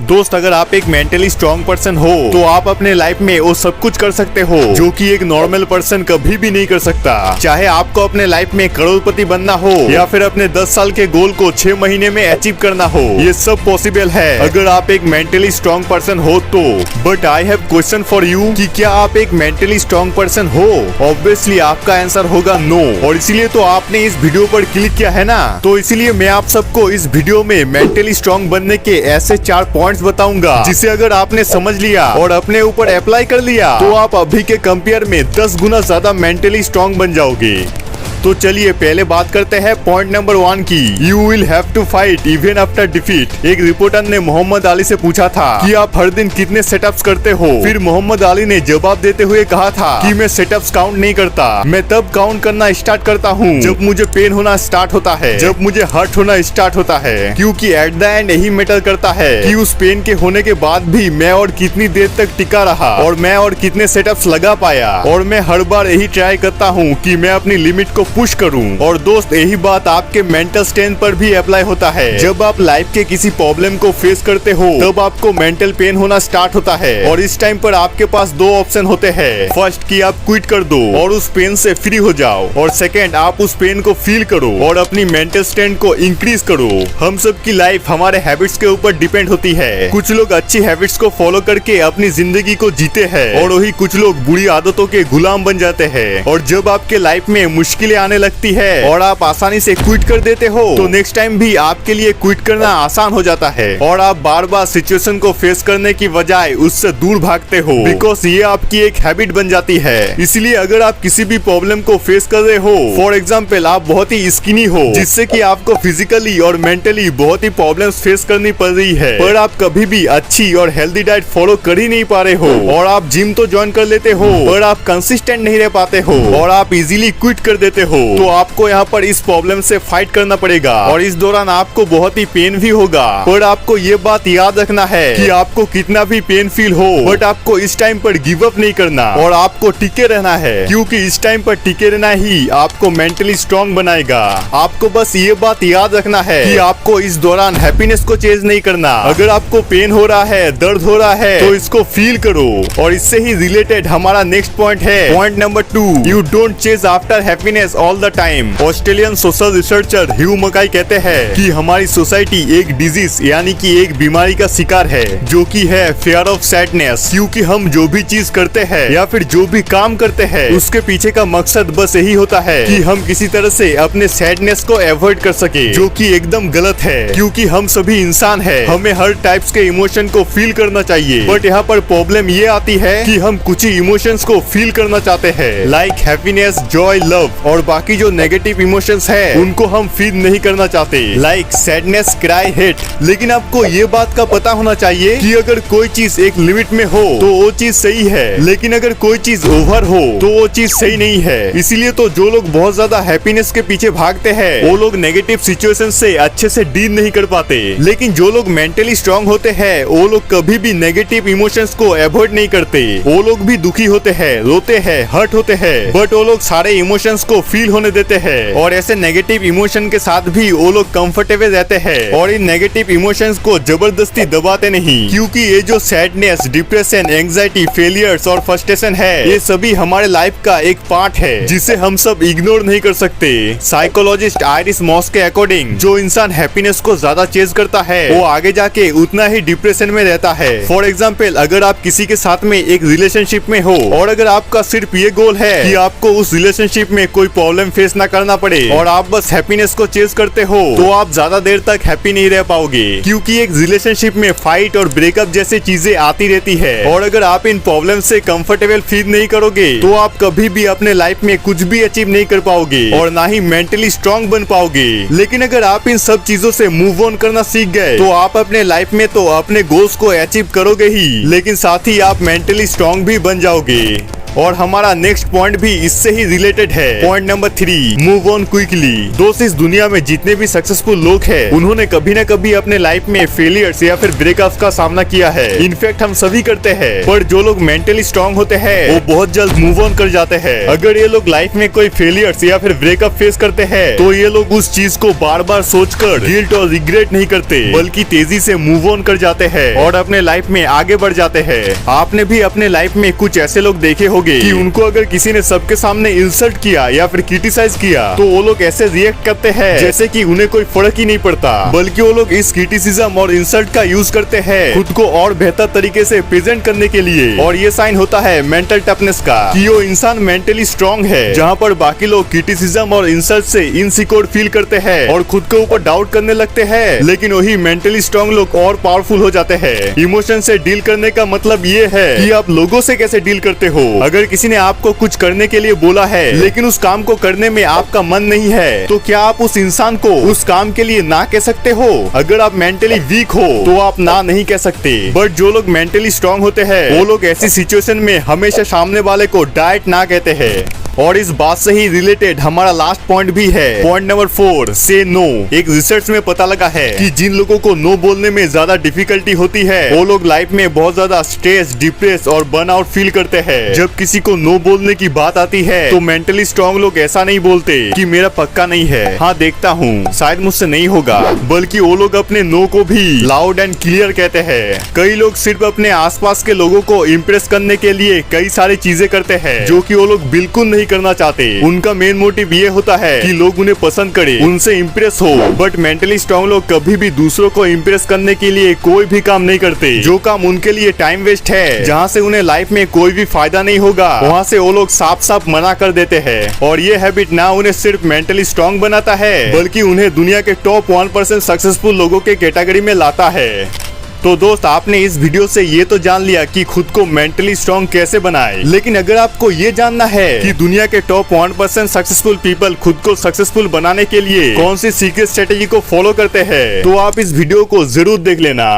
दोस्त, अगर आप एक मेंटली स्ट्रांग पर्सन हो तो आप अपने लाइफ में वो सब कुछ कर सकते हो जो कि एक नॉर्मल पर्सन कभी भी नहीं कर सकता। चाहे आपको अपने लाइफ में करोड़पति बनना हो या फिर अपने 10 साल के गोल को 6 महीने में अचीव करना हो, ये सब पॉसिबल है अगर आप एक मेंटली स्ट्रांग पर्सन हो तो। But I have question for you कि क्या आप एक मेंटली स्ट्रांग पर्सन हो? ऑब्वियसली आपका आंसर होगा नो, और इसीलिए तो आपने इस वीडियो पर क्लिक किया है ना। तो इसीलिए मैं आप सबको इस वीडियो में मेंटली स्ट्रांग बनने के ऐसे 4 पॉइंट्स बताऊंगा जिसे अगर आपने समझ लिया और अपने ऊपर अप्लाई कर लिया तो आप अभी के कंपेयर में 10 गुना ज्यादा मेंटली स्ट्रांग बन जाओगे। तो चलिए पहले बात करते हैं पॉइंट नंबर 1 की। You will have to fight even after defeat. एक रिपोर्टर ने मोहम्मद अली से पूछा था कि आप हर दिन कितने सेटअप्स करते हो। फिर मोहम्मद अली ने जवाब देते हुए कहा था कि मैं सेटअप्स काउंट नहीं करता, मैं तब काउंट करना स्टार्ट करता हूँ जब मुझे पेन होना स्टार्ट होता है, जब मुझे हर्ट होना स्टार्ट होता है। क्योंकि एट द एंड यही मैटर करता है कि उस पेन के होने के बाद भी मैं और कितनी देर तक टिका रहा और मैं और कितने सेटअप्स लगा पाया। और मैं हर बार यही ट्राई करता हूँ कि मैं अपनी लिमिट को पुश करूं। और दोस्त, यही बात आपके मेंटल स्ट्रेंथ पर भी अप्लाई होता है। जब आप लाइफ के किसी प्रॉब्लम को फेस करते हो तब आपको मेंटल पेन होना स्टार्ट होता है और इस टाइम पर आपके पास 2 ऑप्शन होते हैं। फर्स्ट कि आप क्विट कर दो और उस पेन से फ्री हो जाओ, और सेकंड आप उस पेन को फील करो और अपनी मेंटल स्ट्रेंथ को इंक्रीज करो। हम सब की लाइफ हमारे हैबिट्स के ऊपर डिपेंड होती है। कुछ लोग अच्छी हैबिट्स को फॉलो करके अपनी जिंदगी को जीते हैं और वही कुछ लोग बुरी आदतों के गुलाम बन जाते हैं। और जब आपके लाइफ में मुश्किलें आने लगती है और आप आसानी से क्विट कर देते हो तो नेक्स्ट टाइम भी आपके लिए क्विट करना आसान हो जाता है और आप बार बार सिचुएशन को फेस करने की बजाय उससे दूर भागते हो, बिकॉज ये आपकी एक हैबिट बन जाती है। इसलिए अगर आप किसी भी प्रॉब्लम को फेस कर रहे हो, फॉर एग्जाम्पल आप बहुत ही स्किनी हो जिससे कि आपको फिजिकली और मेंटली बहुत ही प्रॉब्लम्स फेस करनी पड़ रही है, पर आप कभी भी अच्छी और हेल्दी डाइट फॉलो कर ही नहीं पा रहे हो, और आप जिम तो ज्वाइन कर लेते हो पर आप कंसिस्टेंट नहीं रह पाते हो और आप इजीली क्विट कर देते हो, तो आपको यहाँ पर इस प्रॉब्लम से फाइट करना पड़ेगा और इस दौरान आपको बहुत ही पेन भी होगा। पर आपको ये बात याद रखना है कि आपको कितना भी पेन फील हो बट आपको इस टाइम पर गिव अप नहीं करना और आपको टिके रहना है, क्योंकि इस टाइम पर टिके रहना ही आपको मेंटली स्ट्रांग बनाएगा। आपको बस ये बात याद रखना है कि आपको इस दौरान हैप्पीनेस को चेज नहीं करना। अगर आपको पेन हो रहा है, दर्द हो रहा है, तो इसको फील करो। और इससे ही रिलेटेड हमारा नेक्स्ट पॉइंट है point number 2, you don't chase after happiness all the time. Australian social researcher Hugh Mackay कहते हैं कि हमारी सोसाइटी एक डिजीज यानी कि एक बीमारी का शिकार है जो कि है फेयर ऑफ सैडनेस। क्योंकि हम जो भी चीज करते हैं या फिर जो भी काम करते हैं उसके पीछे का मकसद बस यही होता है कि हम किसी तरह से अपने सैडनेस को अवॉइड कर सके, जो कि एकदम गलत है। क्योंकि हम सभी इंसान हैं, हमें हर टाइप्स के इमोशन को फील करना चाहिए, बट यहाँ पर प्रॉब्लम ये आती है कि हम कुछ ही इमोशंस को फील करना चाहते हैं, लाइक हैप्पीनेस, जॉय, लव, और बाकी जो नेगेटिव इमोशंस है उनको हम फील नहीं करना चाहते, लाइक सैडनेस, क्राई, हेट। लेकिन आपको ये बात का पता होना चाहिए कि अगर कोई चीज एक लिमिट में हो तो वो चीज सही है, लेकिन अगर कोई चीज ओवर हो तो वो चीज सही नहीं है। इसीलिए तो जो लोग बहुत ज्यादा हैप्पीनेस के पीछे भागते हैं वो लोग नेगेटिव सिचुएशन से अच्छे से डील नहीं कर पाते, लेकिन जो लोग मेंटली स्ट्रांग होते हैं वो लोग कभी भी नेगेटिव इमोशंस को अवॉइड नहीं करते। वो लोग भी दुखी होते हैं, रोते हैं, हर्ट होते हैं, बट वो लोग सारे इमोशंस को फील होने देते हैं और ऐसे नेगेटिव इमोशन के साथ भी वो लोग कंफर्टेबल रहते हैं और इन नेगेटिव इमोशंस को जबरदस्ती दबाते नहीं। क्योंकि ये जो सैडनेस, डिप्रेशन, एंजाइटी, फेलियर्स और फ्रस्ट्रेशन है, ये सभी हमारे लाइफ का एक पार्ट है जिसे हम सब इग्नोर नहीं कर सकते। साइकोलॉजिस्ट आयरिस मॉस के अकॉर्डिंग जो इंसान हैप्पीनेस को ज्यादा चेज करता है वो आगे जाके उतना ही डिप्रेशन में रहता है। फॉर एग्जाम्पल, अगर आप किसी के साथ में एक रिलेशनशिप में हो और अगर आपका सिर्फ ये गोल है कि आपको उस रिलेशनशिप में कोई प्रॉब्लम फेस ना करना पड़े और आप बस हैप्पीनेस को चेज करते हो, तो आप ज्यादा देर तक हैप्पी नहीं रह पाओगे। क्योंकि एक रिलेशनशिप में फाइट और ब्रेकअप जैसी चीजें आती रहती है और अगर आप इन प्रॉब्लम से कंफर्टेबल फील नहीं करोगे तो आप कभी भी अपने लाइफ में कुछ भी अचीव नहीं कर पाओगे और ना ही मेंटली स्ट्रांग बन पाओगे। लेकिन अगर आप इन सब चीजों से मूव ऑन करना सीख गए तो आप अपने लाइफ में तो अपने गोल्स को अचीव करोगे ही, लेकिन साथ ही आप मेंटली स्ट्रांग भी बन जाओगे। और हमारा नेक्स्ट पॉइंट भी इससे ही रिलेटेड है। Point number 3, move on quickly. दोस्त, इस दुनिया में जितने भी सक्सेसफुल लोग हैं, उन्होंने कभी न कभी अपने लाइफ में फेलियर्स या फिर ब्रेकअप्स का सामना किया है। इनफैक्ट हम सभी करते हैं, पर जो लोग मेंटली स्ट्रांग होते हैं वो बहुत जल्द मूव ऑन कर जाते हैं। अगर ये लोग लाइफ में कोई फेलियर्स या फिर ब्रेकअप फेस करते हैं तो ये लोग उस चीज को बार बार सोचकर गिल्ट और रिग्रेट नहीं करते, बल्कि तेजी से मूव ऑन कर जाते हैं और अपने लाइफ में आगे बढ़ जाते हैं। आपने भी अपने लाइफ में कुछ ऐसे लोग देखे होंगे कि उनको अगर किसी ने सबके सामने इंसल्ट किया या फिर क्रिटिसाइज किया तो वो लोग ऐसे रिएक्ट करते हैं जैसे कि उन्हें कोई फर्क ही नहीं पड़ता, बल्कि वो लोग इस क्रिटिसिज्म और इंसल्ट का यूज करते हैं खुद को और बेहतर तरीके से प्रेजेंट करने के लिए। और ये साइन होता है मेंटल टफनेस का, कि वो इंसान मेंटली स्ट्रांग है। जहाँ पर बाकी लोग क्रिटिसिज्म और इंसल्ट से इनसिक्योर फील करते हैं और खुद के ऊपर डाउट करने लगते हैं, लेकिन वही मेंटली स्ट्रांग लोग और पावरफुल हो जाते हैं। इमोशन से डील करने का मतलब ये है कि आप लोगों से कैसे डील करते हो। अगर किसी ने आपको कुछ करने के लिए बोला है लेकिन उस काम को करने में आपका मन नहीं है, तो क्या आप उस इंसान को उस काम के लिए ना कह सकते हो? अगर आप मेंटली वीक हो तो आप ना नहीं कह सकते, बट जो लोग मेंटली स्ट्रांग होते हैं वो लोग ऐसी सिचुएशन में हमेशा सामने वाले को डायरेक्ट ना कहते हैं। और इस बात से ही रिलेटेड हमारा लास्ट पॉइंट भी है, पॉइंट नंबर 4, से नो। एक रिसर्च में पता लगा है कि जिन लोगों को नो बोलने में ज्यादा डिफिकल्टी होती है वो लोग लाइफ में बहुत ज्यादा स्ट्रेस, डिप्रेस और बर्नआउट फील करते हैं। जब किसी को नो बोलने की बात आती है तो मेंटली स्ट्रांग लोग ऐसा नहीं बोलते कि मेरा पक्का नहीं है, हाँ देखता हूँ, शायद मुझसे नहीं होगा, बल्कि वो लोग अपने नो को भी लाउड एंड क्लियर कहते हैं। कई लोग सिर्फ अपने आसपास के लोगों को इम्प्रेस करने के लिए कई सारी चीजें करते हैं जो कि वो लोग बिल्कुल नहीं करना चाहते। उनका मेन मोटिव ये होता है कि लोग उन्हें पसंद करें, उनसे इम्प्रेस हो। बट मेंटली स्ट्रांग लोग कभी भी दूसरों को इम्प्रेस करने के लिए कोई भी काम नहीं करते। जो काम उनके लिए टाइम वेस्ट है, जहाँ से उन्हें लाइफ में कोई भी फायदा नहीं होगा, वहाँ से वो लोग साफ साफ मना कर देते हैं। और ये हैबिट ना उन्हें सिर्फ मेंटली स्ट्रांग बनाता है, बल्कि उन्हें दुनिया के टॉप 1% सक्सेसफुल लोगों के कैटेगरी में लाता है। तो दोस्त, आपने इस वीडियो से ये तो जान लिया कि खुद को मेंटली स्ट्रांग कैसे बनाए, लेकिन अगर आपको ये जानना है कि दुनिया के टॉप 1% सक्सेसफुल पीपल खुद को सक्सेसफुल बनाने के लिए कौन सी सीक्रेट स्ट्रेटेजी को फॉलो करते हैं, तो आप इस वीडियो को जरूर देख लेना।